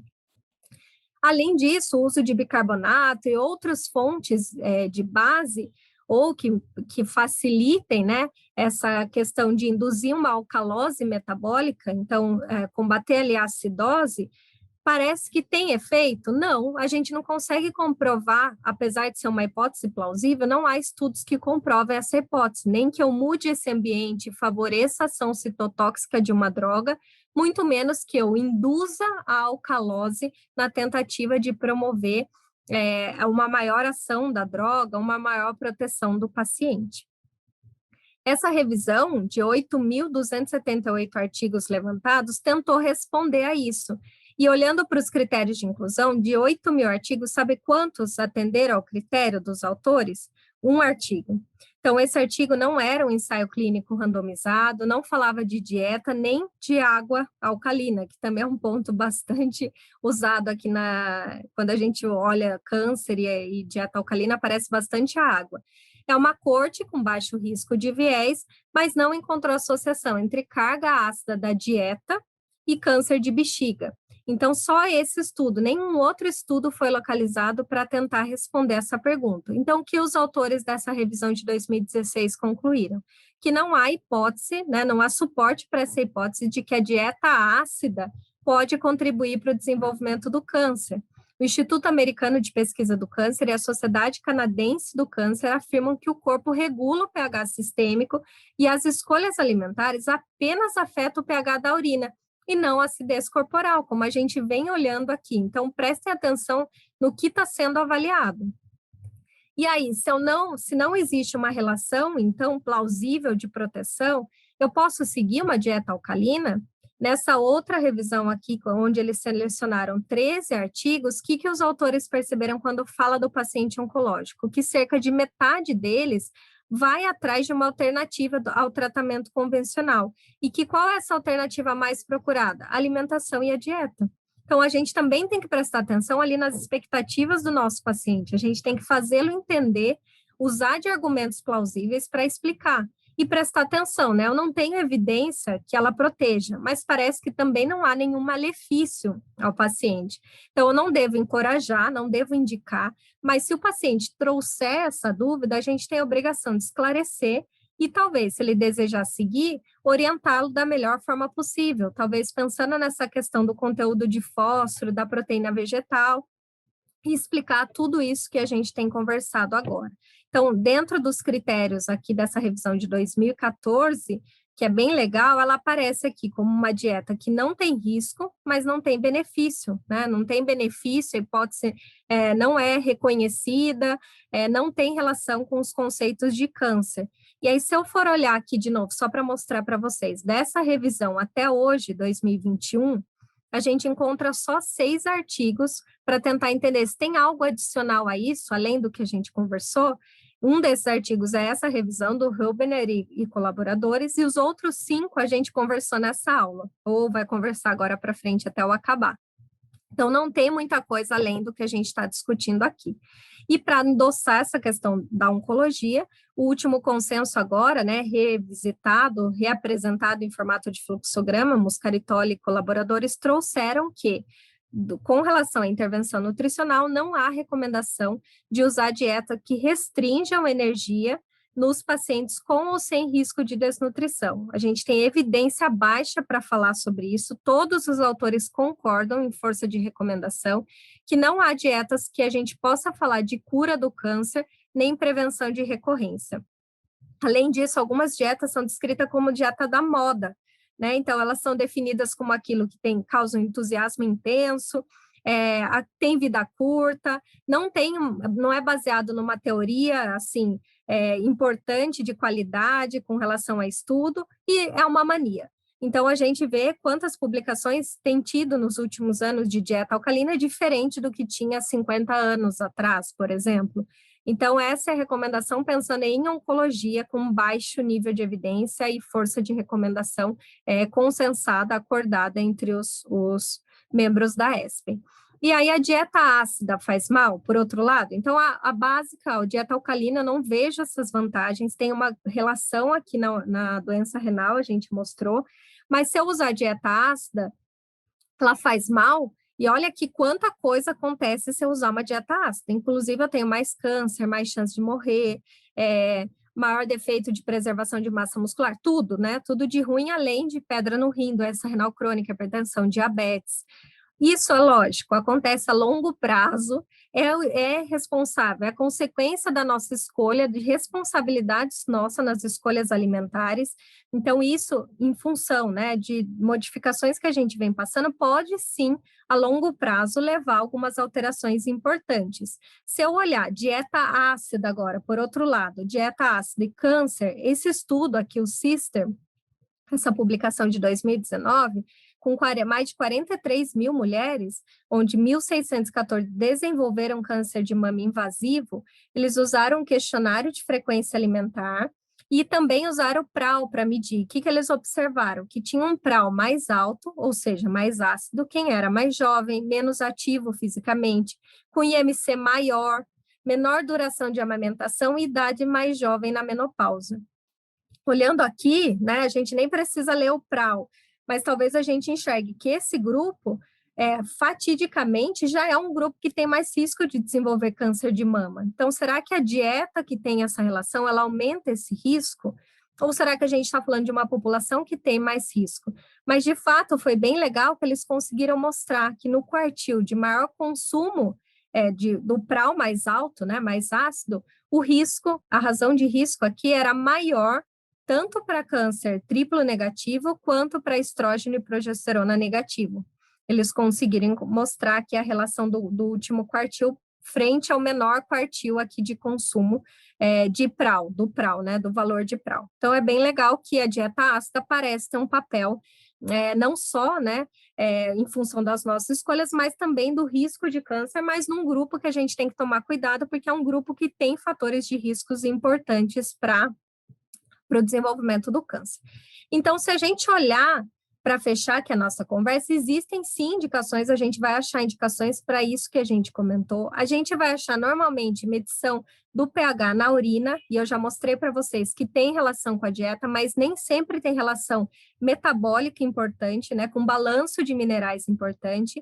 Além disso, o uso de bicarbonato e outras fontes de base ou que facilitem, né, essa questão de induzir uma alcalose metabólica, então, combater ali a acidose, parece que tem efeito? Não, a gente não consegue comprovar, apesar de ser uma hipótese plausível, não há estudos que comprovem essa hipótese, nem que eu mude esse ambiente e favoreça a ação citotóxica de uma droga, muito menos que eu induza a alcalose na tentativa de promover uma maior ação da droga, uma maior proteção do paciente. Essa revisão de 8.278 artigos levantados tentou responder a isso. E olhando para os critérios de inclusão, de 8.000 artigos, sabe quantos atenderam ao critério dos autores? Um artigo. Então, esse artigo não era um ensaio clínico randomizado, não falava de dieta nem de água alcalina, que também é um ponto bastante usado aqui quando a gente olha câncer e dieta alcalina, aparece bastante a água. É uma corte com baixo risco de viés, mas não encontrou associação entre carga ácida da dieta e câncer de bexiga. Então, só esse estudo, nenhum outro estudo foi localizado para tentar responder essa pergunta. Então, o que os autores dessa revisão de 2016 concluíram? Que não há hipótese, né, não há suporte para essa hipótese de que a dieta ácida pode contribuir para o desenvolvimento do câncer. O Instituto Americano de Pesquisa do Câncer e a Sociedade Canadense do Câncer afirmam que o corpo regula o pH sistêmico e as escolhas alimentares apenas afetam o pH da urina, e não a acidez corporal, como a gente vem olhando aqui. Então, prestem atenção no que está sendo avaliado. E aí, se não existe uma relação, então, plausível de proteção, eu posso seguir uma dieta alcalina? Nessa outra revisão aqui, onde eles selecionaram 13 artigos, o que os autores perceberam quando fala do paciente oncológico? Que cerca de metade deles vai atrás de uma alternativa ao tratamento convencional. E que qual é essa alternativa mais procurada? A alimentação e a dieta. Então, a gente também tem que prestar atenção ali nas expectativas do nosso paciente. A gente tem que fazê-lo entender, usar de argumentos plausíveis para explicar. E prestar atenção, né? Eu não tenho evidência que ela proteja, mas parece que também não há nenhum malefício ao paciente. Então, eu não devo encorajar, não devo indicar, mas se o paciente trouxer essa dúvida, a gente tem a obrigação de esclarecer e talvez, se ele desejar seguir, orientá-lo da melhor forma possível, talvez pensando nessa questão do conteúdo de fósforo, da proteína vegetal, e explicar tudo isso que a gente tem conversado agora. Então, dentro dos critérios aqui dessa revisão de 2014, que é bem legal, ela aparece aqui como uma dieta que não tem risco, mas não tem benefício, né? Não tem benefício, a hipótese não é reconhecida, não tem relação com os conceitos de câncer. E aí, se eu for olhar aqui de novo, só para mostrar para vocês, dessa revisão até hoje, 2021, a gente encontra só 6 artigos para tentar entender se tem algo adicional a isso, além do que a gente conversou. Um desses artigos é essa revisão do Hubener e colaboradores, e os outros 5 a gente conversou nessa aula, ou vai conversar agora para frente até eu acabar. Então, não tem muita coisa além do que a gente está discutindo aqui. E para endossar essa questão da oncologia, o último consenso agora, né, revisitado, reapresentado em formato de fluxograma, Muscaritoli e colaboradores trouxeram que, com relação à intervenção nutricional, não há recomendação de usar dieta que restringam energia nos pacientes com ou sem risco de desnutrição. A gente tem evidência baixa para falar sobre isso, todos os autores concordam em força de recomendação que não há dietas que a gente possa falar de cura do câncer, nem prevenção de recorrência. Além disso, algumas dietas são descritas como dieta da moda, né? Então, elas são definidas como aquilo que causa um entusiasmo intenso, tem vida curta, não é baseado numa teoria, assim, importante de qualidade com relação a estudo, e é uma mania. Então, a gente vê quantas publicações tem tido nos últimos anos de dieta alcalina, diferente do que tinha 50 anos atrás, por exemplo. Então, essa é a recomendação pensando em oncologia com baixo nível de evidência e força de recomendação consensada, acordada entre os membros da ESPEN. E aí, a dieta ácida faz mal, por outro lado? Então, a básica, a dieta alcalina, eu não vejo essas vantagens, tem uma relação aqui na doença renal, a gente mostrou, mas se eu usar a dieta ácida, ela faz mal, e olha aqui quanta coisa acontece se eu usar uma dieta ácida. Inclusive, eu tenho mais câncer, mais chance de morrer, maior defeito de preservação de massa muscular, tudo, né? Tudo de ruim, além de pedra no rim, doença renal crônica, hipertensão, diabetes. Isso é lógico, acontece a longo prazo, é responsável, é consequência da nossa escolha, de responsabilidades nossas nas escolhas alimentares. Então, isso, em função, né, de modificações que a gente vem passando, pode sim, a longo prazo, levar a algumas alterações importantes. Se eu olhar dieta ácida agora, por outro lado, dieta ácida e câncer, esse estudo aqui, o CISTER, essa publicação de 2019, com mais de 43 mil mulheres, onde 1.614 desenvolveram câncer de mama invasivo, eles usaram um questionário de frequência alimentar e também usaram o PRAL para medir. O que eles observaram? Que tinha um PRAL mais alto, ou seja, mais ácido, quem era mais jovem, menos ativo fisicamente, com IMC maior, menor duração de amamentação e idade mais jovem na menopausa. Olhando aqui, né, a gente nem precisa ler o PRAL, mas talvez a gente enxergue que esse grupo, fatidicamente, já é um grupo que tem mais risco de desenvolver câncer de mama. Então, será que a dieta que tem essa relação, ela aumenta esse risco? Ou será que a gente está falando de uma população que tem mais risco? Mas, de fato, foi bem legal que eles conseguiram mostrar que no quartil de maior consumo do PRAL mais alto, né, mais ácido, o risco, a razão de risco aqui era maior tanto para câncer triplo negativo, quanto para estrógeno e progesterona negativo. Eles conseguiram mostrar que a relação do último quartil frente ao menor quartil aqui de consumo do PRAL, né, do valor de PRAL. Então, é bem legal que a dieta ácida parece ter um papel, não só, né, em função das nossas escolhas, mas também do risco de câncer, mas num grupo que a gente tem que tomar cuidado, porque é um grupo que tem fatores de riscos importantes para o desenvolvimento do câncer. Então, se a gente olhar para fechar aqui a nossa conversa, existem sim indicações, a gente vai achar indicações para isso que a gente comentou. A gente vai achar normalmente medição do pH na urina, e eu já mostrei para vocês que tem relação com a dieta, mas nem sempre tem relação metabólica importante, né, com balanço de minerais importante.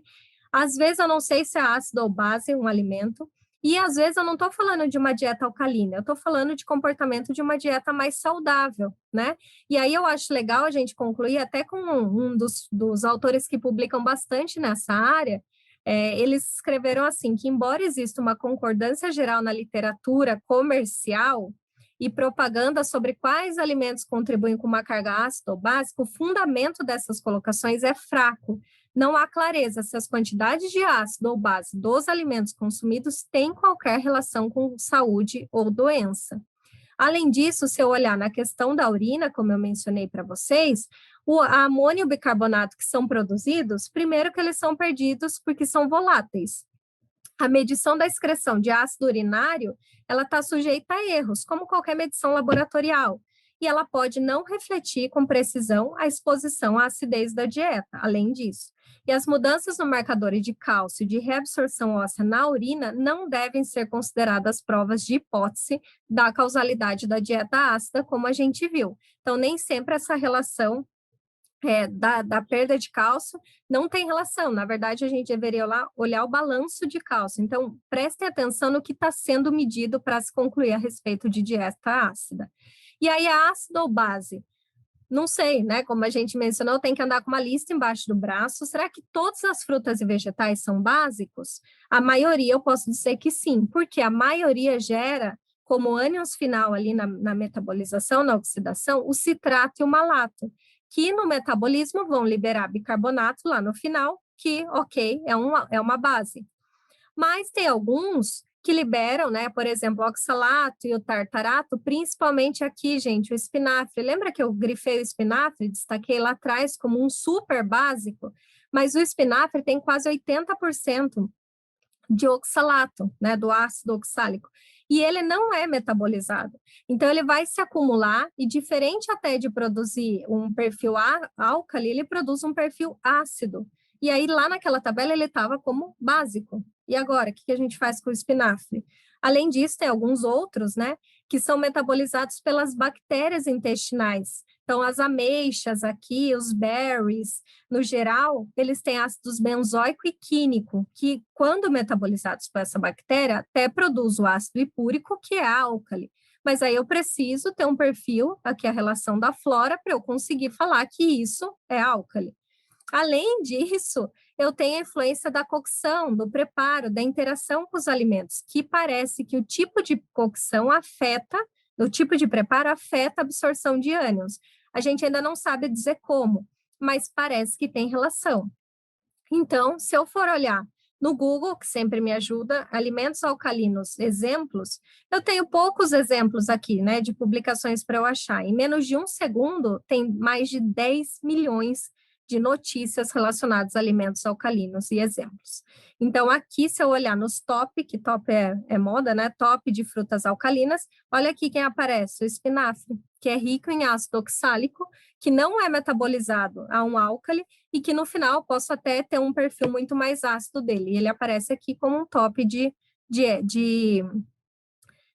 Às vezes eu não sei se é ácido ou base um alimento, e às vezes eu não estou falando de uma dieta alcalina, eu estou falando de comportamento de uma dieta mais saudável, né? E aí eu acho legal a gente concluir até com um dos autores que publicam bastante nessa área. Eles escreveram assim, que embora exista uma concordância geral na literatura comercial e propaganda sobre quais alimentos contribuem com uma carga ácida ou básica, o fundamento dessas colocações é fraco. Não há clareza se as quantidades de ácido ou base dos alimentos consumidos têm qualquer relação com saúde ou doença. Além disso, se eu olhar na questão da urina, como eu mencionei para vocês, a amônio e o bicarbonato que são produzidos, primeiro que eles são perdidos porque são voláteis. A medição da excreção de ácido urinário, ela está sujeita a erros, como qualquer medição laboratorial, e ela pode não refletir com precisão a exposição à acidez da dieta, além disso. E as mudanças no marcador de cálcio e de reabsorção óssea na urina não devem ser consideradas provas de hipótese da causalidade da dieta ácida, como a gente viu. Então, nem sempre essa relação da perda de cálcio não tem relação. Na verdade, a gente deveria olhar o balanço de cálcio. Então, prestem atenção no que está sendo medido para se concluir a respeito de dieta ácida. E aí, a ácido ou base? Não sei, né? Como a gente mencionou, tem que andar com uma lista embaixo do braço. Será que todas as frutas e vegetais são básicos? A maioria, eu posso dizer que sim, porque a maioria gera, como ânions final ali na metabolização, na oxidação, o citrato e o malato, que no metabolismo vão liberar bicarbonato lá no final, que, ok, é uma base. Mas tem alguns que liberam, né, por exemplo, o oxalato e o tartarato, principalmente aqui, gente, o espinafre. Lembra que eu grifei o espinafre, destaquei lá atrás como um super básico? Mas o espinafre tem quase 80% de oxalato, né, do ácido oxálico, e ele não é metabolizado. Então, ele vai se acumular, e diferente até de produzir um perfil álcali, ele produz um perfil ácido. E aí, lá naquela tabela, ele estava como básico. E agora, o que a gente faz com o espinafre? Além disso, tem alguns outros, né, que são metabolizados pelas bactérias intestinais. Então, as ameixas aqui, os berries, no geral, eles têm ácidos benzoico e quínico, que, quando metabolizados por essa bactéria, até produz o ácido hipúrico, que é álcali. Mas aí eu preciso ter um perfil, aqui a relação da flora, para eu conseguir falar que isso é álcali. Além disso, eu tenho a influência da cocção, do preparo, da interação com os alimentos, que parece que o tipo de cocção o tipo de preparo afeta a absorção de ânions. A gente ainda não sabe dizer como, mas parece que tem relação. Então, se eu for olhar no Google, que sempre me ajuda, alimentos alcalinos, exemplos, eu tenho poucos exemplos aqui, né, de publicações para eu achar. Em menos de um segundo, tem mais de 10 milhões de notícias relacionadas a alimentos alcalinos e exemplos. Então, aqui, se eu olhar nos top, que top é moda, né? Top de frutas alcalinas, olha aqui quem aparece, o espinafre, que é rico em ácido oxálico, que não é metabolizado a um álcali e que no final posso até ter um perfil muito mais ácido dele. E ele aparece aqui como um top de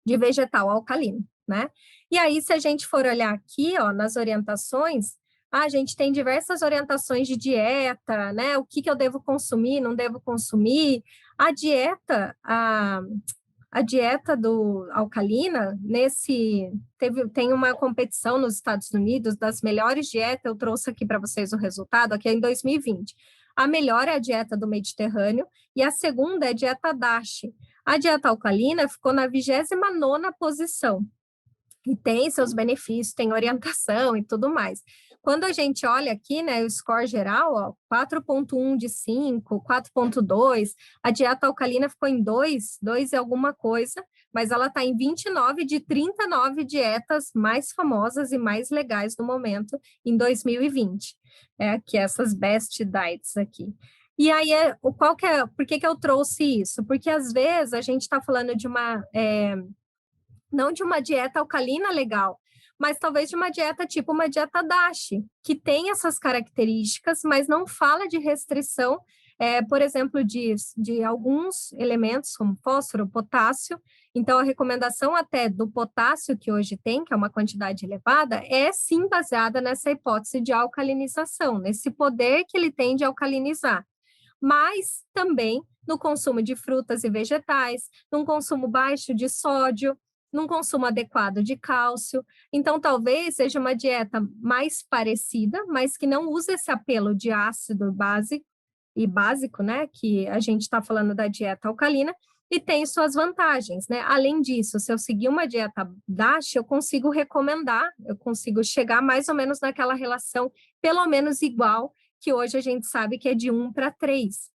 vegetal alcalino, né? E aí, se a gente for olhar aqui, ó, nas orientações, a gente tem diversas orientações de dieta, né? O que eu devo consumir, não devo consumir. A dieta do alcalina, tem uma competição nos Estados Unidos das melhores dietas, eu trouxe aqui para vocês o resultado, aqui é em 2020. A melhor é a dieta do Mediterrâneo e a segunda é a dieta DASH. A dieta alcalina ficou na 29ª posição. E tem seus benefícios, tem orientação e tudo mais. Quando a gente olha aqui, né, o score geral, ó, 4,1 de 5, 4,2, a dieta alcalina ficou em 2 e alguma coisa, mas ela está em 29 de 39 dietas mais famosas e mais legais no momento, em 2020. Que essas best diets aqui. E aí, por que eu trouxe isso? Porque às vezes a gente está falando de não de uma dieta alcalina legal, mas talvez de uma dieta tipo uma dieta DASH, que tem essas características, mas não fala de restrição, por exemplo, de alguns elementos, como fósforo, potássio. Então, a recomendação até do potássio que hoje tem, que é uma quantidade elevada, é sim baseada nessa hipótese de alcalinização, nesse poder que ele tem de alcalinizar, mas também no consumo de frutas e vegetais, num consumo baixo de sódio, num consumo adequado de cálcio. Então, talvez seja uma dieta mais parecida, mas que não use esse apelo de ácido básico, né? Que a gente está falando da dieta alcalina, e tem suas vantagens, né? Além disso, se eu seguir uma dieta DASH, eu consigo recomendar, eu consigo chegar mais ou menos naquela relação, pelo menos igual, que hoje a gente sabe que é de 1 para 3.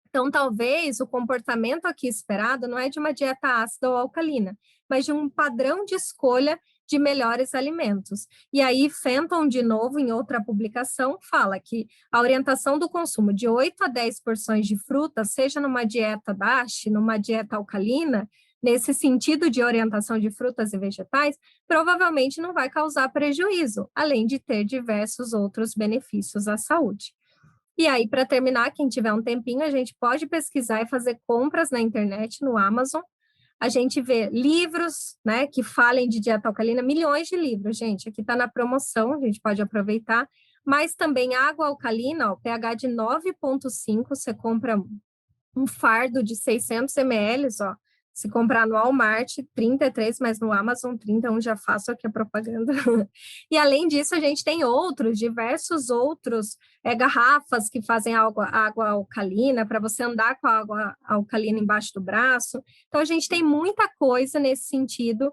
Então, talvez o comportamento aqui esperado não é de uma dieta ácida ou alcalina, mas de um padrão de escolha de melhores alimentos. E aí, Fenton, de novo, em outra publicação, fala que a orientação do consumo de 8 a 10 porções de fruta, seja numa dieta DASH, numa dieta alcalina, nesse sentido de orientação de frutas e vegetais, provavelmente não vai causar prejuízo, além de ter diversos outros benefícios à saúde. E aí, para terminar, quem tiver um tempinho, a gente pode pesquisar e fazer compras na internet, no Amazon. A gente vê livros, né, que falem de dieta alcalina, milhões de livros, gente. Aqui está na promoção, a gente pode aproveitar. Mas também água alcalina, ó, pH de 9,5, você compra um fardo de 600 ml, ó. Se comprar no Walmart, 33, mas no Amazon, 31, já faço aqui a propaganda. E além disso, a gente tem diversos outros garrafas que fazem água alcalina, para você andar com a água alcalina embaixo do braço. Então, a gente tem muita coisa nesse sentido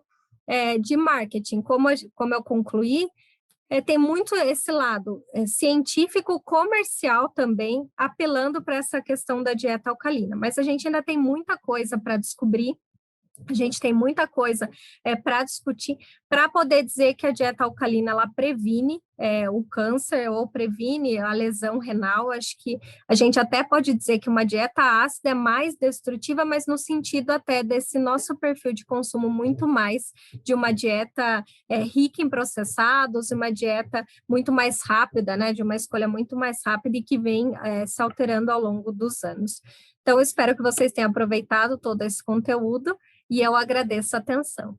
de marketing. Como eu concluí, tem muito esse lado científico, comercial também, apelando para essa questão da dieta alcalina. Mas a gente ainda tem muita coisa para descobrir, a gente tem muita coisa para discutir, para poder dizer que a dieta alcalina ela previne o câncer ou previne a lesão renal. Acho que a gente até pode dizer que uma dieta ácida é mais destrutiva, mas no sentido até desse nosso perfil de consumo muito mais de uma dieta rica em processados, uma dieta muito mais rápida, né? De uma escolha muito mais rápida e que vem se alterando ao longo dos anos. Então, espero que vocês tenham aproveitado todo esse conteúdo e eu agradeço a atenção.